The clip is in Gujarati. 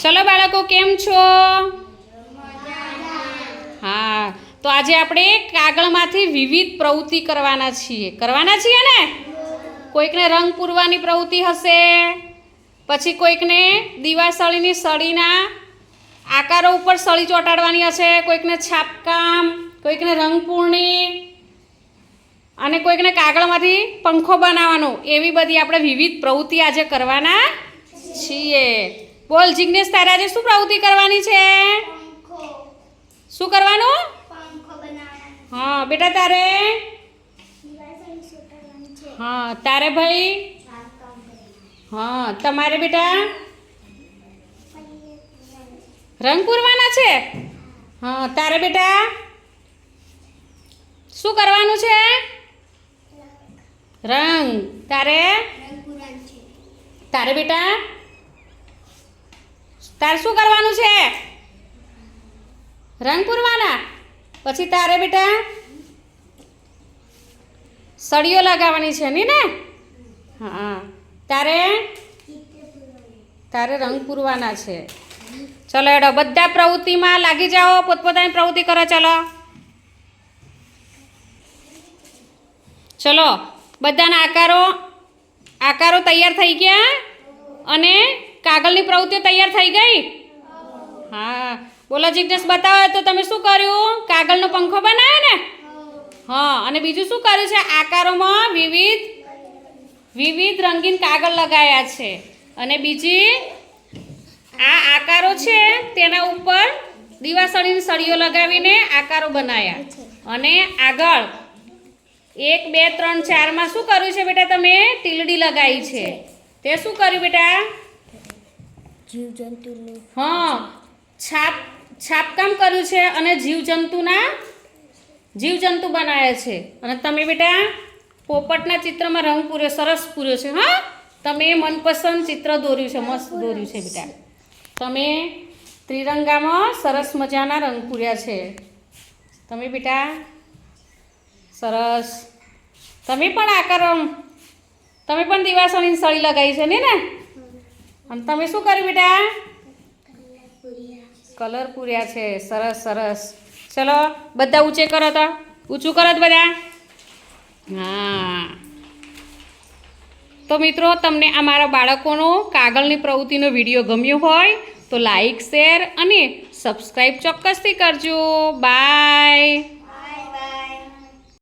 ચલો બાળકો, કેમ છો? હા, તો આજે આપણે કાગળમાંથી વિવિધ પ્રવૃત્તિ કરવાના છીએ ને? કોઈકને રંગ પૂરવાની પ્રવૃત્તિ હશે, પછી કોઈકને દીવાસળીની સળીના આકારો ઉપર સળી ચોંટાડવાની હશે, કોઈકને છાપકામ, કોઈકને રંગપૂર્ણી અને કોઈકને કાગળમાંથી પંખો બનાવવાનો. એવી બધી આપણે વિવિધ પ્રવૃત્તિ આજે કરવાના છીએ. બોલ જિગ્નેશ, તારે આજે શું પ્રવૃત્તિ કરવાની છે? શું કરવાનું? હા બેટા, તારે? હા, તારે ભાઈ? હા, તમારે બેટા? રંગ પૂરવાના છે. હા, તારે બેટા શું કરવાનું છે? રંગ. તારે? તારે બેટા? તારે શું કરવાનું છે? રંગ પૂરવાના. પછી તારે બેટા? સળીઓ લગાવવાની છે ને? હા, તારે? તારે રંગ પૂરવાના છે. ચલો એડો, બધા પ્રવૃત્તિમાં લાગી જાઓ, પોતપોતાની પ્રવૃત્તિ કરો. ચલો બધાના આકારો તૈયાર થઈ ગયા અને કાગળની પ્રવૃત્તિઓ તૈયાર થઈ ગઈ. હા, બોલો જિગ્નેશ, બતાવો તો તમે શું કર્યું? કાગળનો પંખો બનાવ્યો ને? હા, અને બીજું શું કર્યું છે? આકારોમાં વિવિધ રંગીન કાગળ લગાવ્યા છે. અને બીજી આ આકારો છે તેના ઉપર દીવાસળીની સળીઓ લગાવીને આકારો બનાવ્યા. અને આગળ 1 2 3 4માં શું કર્યું છે બેટા? તમે તીલડી લગાવી છે. તે શું કર્યું બેટા? જીવજંતુનું હા, છાપકામ કર્યું છે અને જીવજંતુ બનાવ્યા છે. અને તમે બેટા પોપટના ચિત્રમાં રંગ પૂર્યો, સરસ પૂર્યો છે. હા, તમે મનપસંદ ચિત્ર દોર્યું છે, મસ્ત દોર્યું છે બેટા. તમે ત્રિરંગામાં સરસ મજાના રંગ પૂર્યા છે. તમે બેટા સરસ. તમે પણ દીવાસળીની સળી લગાવી છે ને? અને તમે શું કર્યું બેટા? કલર પૂર્યા છે. સરસ સરસ. ચલો બધા ઊંચું કરો બધા. હા, તો મિત્રો, તમને આ મારા બાળકોનો કાગળની પ્રવૃત્તિનો વિડીયો ગમ્યો હોય તો લાઈક, શેર અને સબસ્ક્રાઈબ ચોક્કસથી કરજો. બાય.